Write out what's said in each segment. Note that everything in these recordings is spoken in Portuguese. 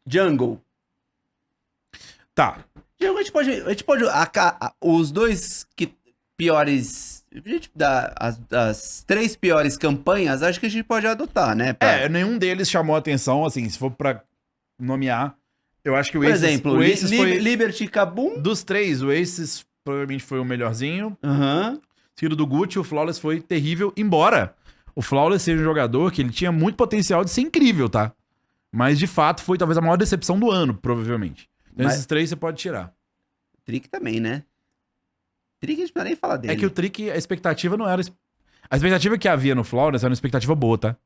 Jungle. Tá. Jungle a gente pode os dois piores... As três piores campanhas, acho que a gente pode adotar, né? Nenhum deles chamou atenção, assim, se for pra nomear, eu acho que o Por Aces... exemplo, o Aces foi... Liberty Kabum. Dos três, o Aces provavelmente foi o melhorzinho. Aham. Seguido do Gucci, o Flawless foi terrível, embora o Flawless seja um jogador que ele tinha muito potencial de ser incrível, tá? Mas, de fato, foi talvez a maior decepção do ano, provavelmente. Então, esses três você pode tirar. Trick também, né? Trick a gente não precisa nem falar dele. É que o Trick, a expectativa não era... A expectativa que havia no Flawless era uma expectativa boa, tá?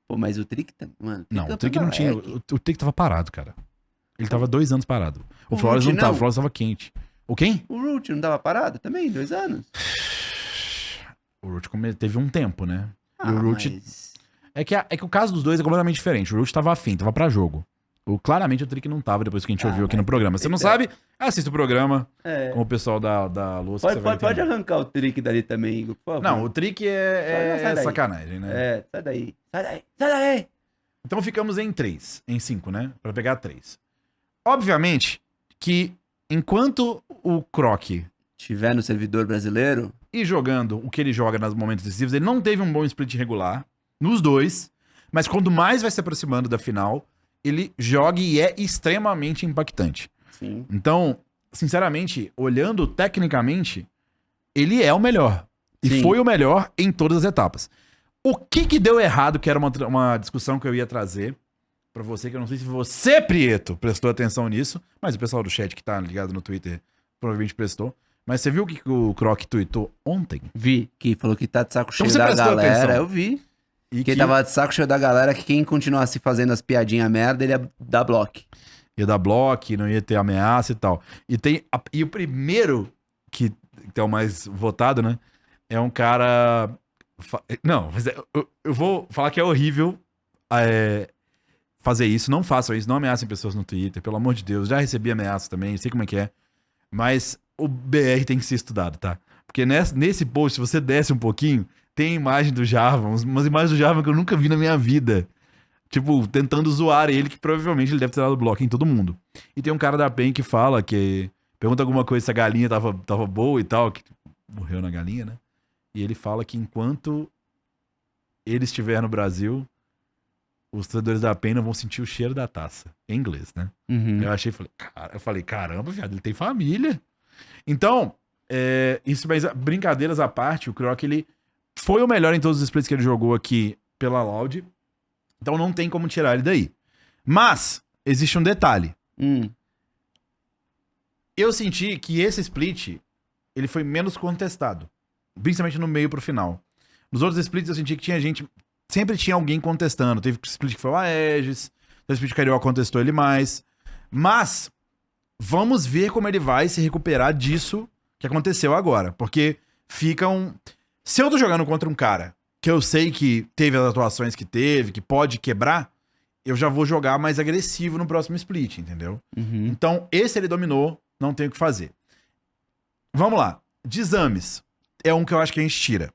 Pô, mas o Trick... Mano, Não, o Trick não tinha... O Trick tava parado, cara. Ele tava 2 anos parado. O Flawless não tava, o Flawless tava quente. O quem? O Root não tava parado também? 2 anos? O Root teve um tempo, né? E o Root... Mas... É que o caso dos dois é completamente diferente. O Root tava afim, tava pra jogo. Claramente o Trick não tava depois que a gente ouviu aqui no programa. Você não sabe? Assista o programa com o pessoal da Louça. Pode arrancar o Trick dali também, Igor, por favor. Não, o Trick é sacanagem, né? Sai daí. Sai daí. Então ficamos em 5, né? Pra pegar 3. Obviamente que enquanto o Croc tiver no servidor brasileiro e jogando o que ele joga nos momentos decisivos, ele não teve um bom split regular nos dois, mas quando mais vai se aproximando da final, ele joga e é extremamente impactante. Sim. Então, sinceramente, olhando tecnicamente, ele é o melhor. E Sim. foi o melhor em todas as etapas. O que deu errado, que era uma discussão que eu ia trazer pra você, que eu não sei se você, Prieto, prestou atenção nisso, mas o pessoal do chat que tá ligado no Twitter provavelmente prestou. Mas você viu o que o Croc tweetou ontem? Vi, que falou que tá de saco cheio você da prestou galera. atenção? Eu vi. E Que ele tava de saco cheio da galera, que quem continuasse fazendo as piadinhas merda, ele ia dar bloco. ia dar bloco, não ia ter ameaça e tal. E o primeiro, que é o mais votado, né? É um cara... Não, mas eu vou falar que é horrível fazer isso. Não façam isso, não ameacem pessoas no Twitter, pelo amor de Deus. Já recebi ameaça também, sei como é que é. Mas o BR tem que ser estudado, tá? Porque nesse post, se você desce um pouquinho, tem a imagem do Java, umas imagens do Java que eu nunca vi na minha vida. Tipo, tentando zoar ele, que provavelmente ele deve ter dado bloco em todo mundo. E tem um cara da PEN que fala que... Pergunta alguma coisa se a galinha tava boa e tal, que morreu na galinha, né? E ele fala que enquanto ele estiver no Brasil, os torcedores da PEN não vão sentir o cheiro da taça. Em inglês, né? Uhum. Eu falei, caramba, viado, ele tem família. Então, isso, mas brincadeiras à parte, o Croc, ele foi o melhor em todos os splits que ele jogou aqui pela Loud. Então não tem como tirar ele daí. Mas, existe um detalhe. Eu senti que esse split, ele foi menos contestado. Principalmente no meio pro final. Nos outros splits eu senti que tinha gente... Sempre tinha alguém contestando. Teve split que foi o Aegis. Teve split que o Carioca contestou ele mais. Mas, vamos ver como ele vai se recuperar disso que aconteceu agora. Porque fica um... Se eu tô jogando contra um cara que eu sei que teve as atuações que teve, que pode quebrar, eu já vou jogar mais agressivo no próximo split, entendeu? Uhum. Então, esse ele dominou, não tem o que fazer. Vamos lá. Desames é um que eu acho que a gente tira.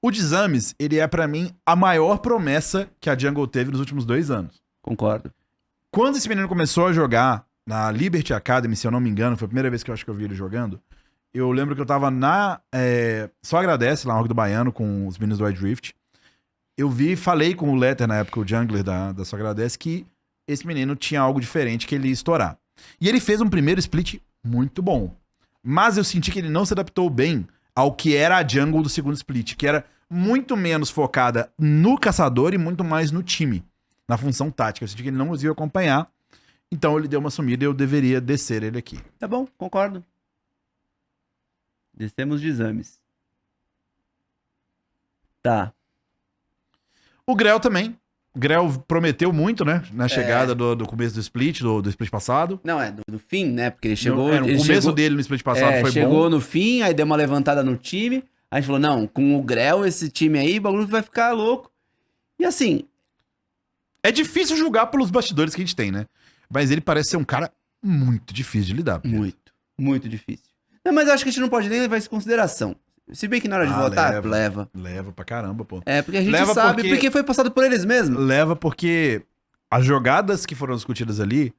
O Desames, ele é pra mim a maior promessa que a Jungle teve nos últimos 2 anos. Concordo. Quando esse menino começou a jogar na Liberty Academy, se eu não me engano, foi a primeira vez que eu acho que eu vi ele jogando, eu lembro que eu tava Só Agradece, lá no Rock do Baiano, com os meninos do Wild Rift. Eu falei com o Letter na época, o jungler da Só Agradece, que esse menino tinha algo diferente que ele ia estourar. E ele fez um primeiro split muito bom. Mas eu senti que ele não se adaptou bem ao que era a jungle do segundo split, que era muito menos focada no caçador e muito mais no time, na função tática. Eu senti que ele não conseguiu acompanhar, então ele deu uma sumida e eu deveria descer ele aqui. Tá bom, concordo. Descemos de exames. Tá. O Grell também. O Grell prometeu muito, né? Na chegada do começo do split, do split passado. Não, do fim, né? Porque ele chegou... O começo dele no split passado foi bom. Chegou no fim, aí deu uma levantada no time. Aí a gente falou, não, com o Grell, esse time aí, o bagulho vai ficar louco. E assim... É difícil julgar pelos bastidores que a gente tem, né? Mas ele parece ser um cara muito difícil de lidar. Muito, muito difícil. Não, mas eu acho que a gente não pode nem levar isso em consideração. Se bem que na hora de votar, leva. Leva pra caramba, pô. Porque a gente sabe, porque foi passado por eles mesmos. Leva porque as jogadas que foram discutidas ali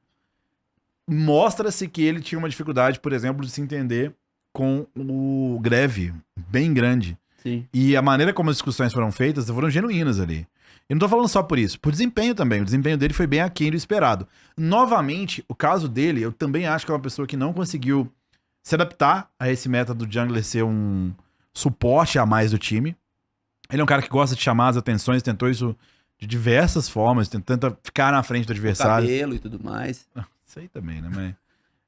mostra-se que ele tinha uma dificuldade, por exemplo, de se entender com o Greve bem grande. Sim. E a maneira como as discussões foram feitas foram genuínas ali. Eu não tô falando só por isso, por desempenho também. O desempenho dele foi bem aquém do esperado. Novamente, o caso dele, eu também acho que é uma pessoa que não conseguiu se adaptar a esse método do jungler ser um suporte a mais do time. Ele é um cara que gosta de chamar as atenções, tentou isso de diversas formas, tenta ficar na frente do adversário. Cabelo e tudo mais. Isso aí também, né?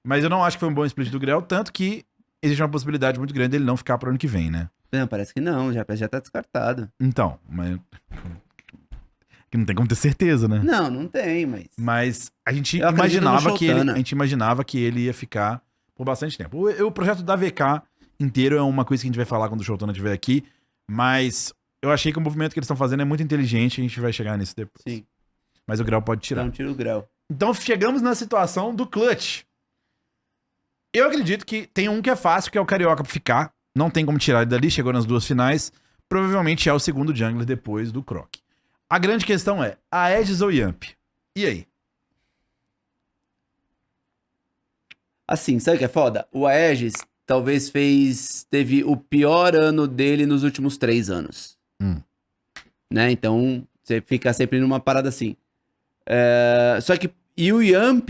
Mas eu não acho que foi um bom split do Grell, tanto que existe uma possibilidade muito grande dele não ficar pro ano que vem, né? Não, parece que não, já tá descartado. Então, mas... que não tem como ter certeza, né? Não tem, mas... Mas a gente Eu acredito no imaginava que ele ia ficar por bastante tempo. O projeto da VK inteiro é uma coisa que a gente vai falar quando o Showtana estiver aqui, mas eu achei que o movimento que eles estão fazendo é muito inteligente, a gente vai chegar nisso depois. Sim. Mas o Grell pode tirar. Não tira o Grell. Então chegamos na situação do clutch. Eu acredito que tem um que é fácil, que é o Carioca pra ficar. Não tem como tirar ele dali, chegou nas duas finais. Provavelmente é o segundo jungler depois do Croc. A grande questão é, a Aegis ou Yamp? E aí? Assim, sabe o que é foda? O Aegis talvez teve o pior ano dele nos últimos 3 anos. Né? Então, você fica sempre numa parada assim. Só que, e o Yamp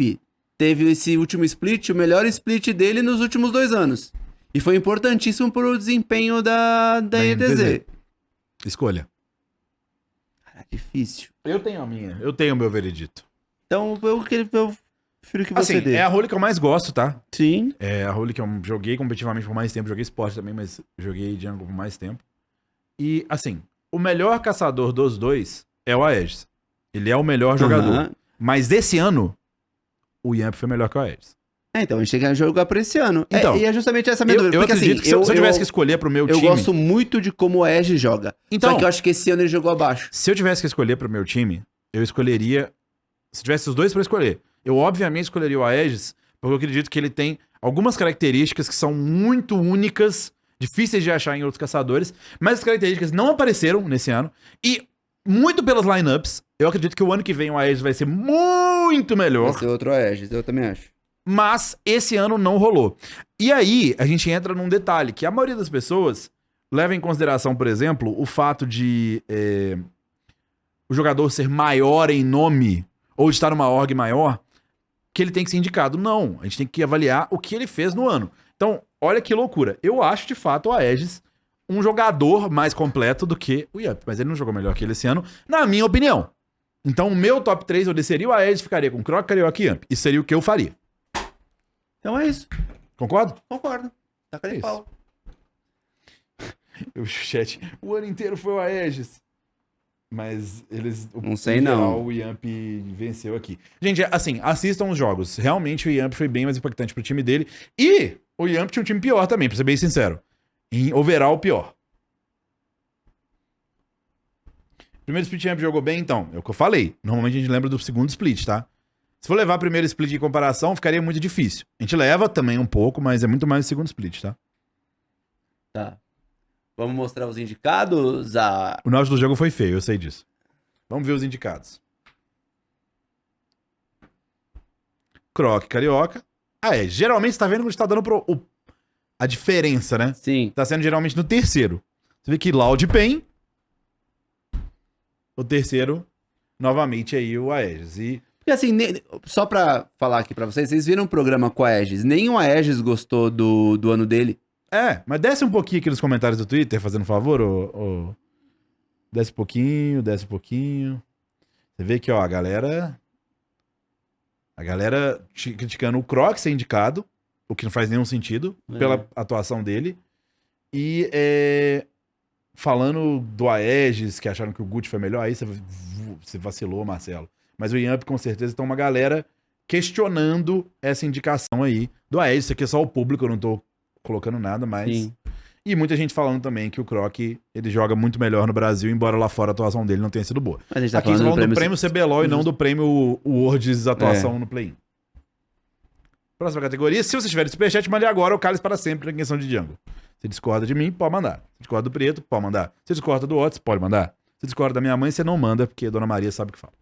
teve esse último split, o melhor split dele nos últimos 2 anos. E foi importantíssimo pro desempenho da ETZ. Escolha. Cara, difícil. Eu tenho a minha. Eu tenho o meu veredito. Então, eu prefiro que você Assim, dê. é a role que eu mais gosto, tá? Sim. É a role que eu joguei competitivamente por mais tempo. Joguei esporte também, mas joguei jungle por mais tempo. E, assim, o melhor caçador dos dois é o Aegis. Ele é o melhor jogador. Mas esse ano, o Yamp foi melhor que o Aegis. Então, a gente tem que jogar por esse ano. Então, e é justamente essa minha dúvida. Eu Porque acredito assim, que se eu tivesse que escolher pro meu eu time... gosto muito de como o Aegis joga. Então, só que eu acho que esse ano ele jogou abaixo. Se eu tivesse que escolher pro meu time, eu escolheria... Se tivesse os dois pra escolher, eu obviamente escolheria o Aegis, porque eu acredito que ele tem algumas características que são muito únicas, difíceis de achar em outros caçadores, mas as características não apareceram nesse ano. E, muito pelas lineups, eu acredito que o ano que vem o Aegis vai ser muito melhor. Vai ser outro Aegis, eu também acho. Mas esse ano não rolou. E aí, a gente entra num detalhe, que a maioria das pessoas leva em consideração, por exemplo, o fato de o jogador ser maior em nome, ou de estar numa org maior, que ele tem que ser indicado. Não, a gente tem que avaliar o que ele fez no ano. Então, olha que loucura. Eu acho, de fato, o Aegis um jogador mais completo do que o Yamp, mas ele não jogou melhor que ele esse ano, na minha opinião. Então, o meu top 3, eu desceria o Aegis, ficaria com Croc, Carioca e Yamp. Isso seria o que eu faria. Então é isso. Concordo? Concordo. Taca de pau. O chat, o ano inteiro foi o Aegis. Mas eles... Não sei não. O Yamp venceu aqui. Gente, assim, assistam os jogos. Realmente o Yamp foi bem mais impactante pro time dele. E o Yamp tinha um time pior também, pra ser bem sincero. Em overall, pior. Primeiro split Yamp jogou bem, então. É o que eu falei. Normalmente a gente lembra do segundo split, tá? Se for levar primeiro split em comparação, ficaria muito difícil. A gente leva também um pouco, mas é muito mais o segundo split, tá? Tá. Vamos mostrar os indicados? O norte do jogo foi feio, eu sei disso. Vamos ver os indicados. Croc, Carioca. Geralmente você tá vendo que a gente tá dando a diferença, né? Sim. Tá sendo geralmente no terceiro. Você vê que Loud Pain. O terceiro, novamente aí o Aegis. E E assim, só pra falar aqui pra vocês viram o programa com a Aegis. Nem o Aegis gostou do ano dele. mas desce um pouquinho aqui nos comentários do Twitter, fazendo um favor, desce um pouquinho, desce um pouquinho. Você vê que, ó, a galera criticando o Croc ser indicado, o que não faz nenhum sentido, pela atuação dele. E falando do Aegis, que acharam que o Gucci foi melhor, aí você vacilou, Marcelo. Mas o Yamp, com certeza, tem uma galera questionando essa indicação aí do Aegis. Isso aqui é só o público, eu não tô colocando nada, mas... Sim. E muita gente falando também que o Croc, ele joga muito melhor no Brasil, embora lá fora a atuação dele não tenha sido boa. Mas a gente tá Aqui a gente falando falando do prêmio CBLOL e não do prêmio Worlds atuação no play-in. Próxima categoria, se você tiver de superchat, mande agora o Cálice para sempre na questão de Django. Se discorda de mim, pode mandar. Se discorda do Preto, pode mandar. Se discorda do Otis, pode mandar. Se discorda da minha mãe, você não manda, porque a Dona Maria sabe o que fala.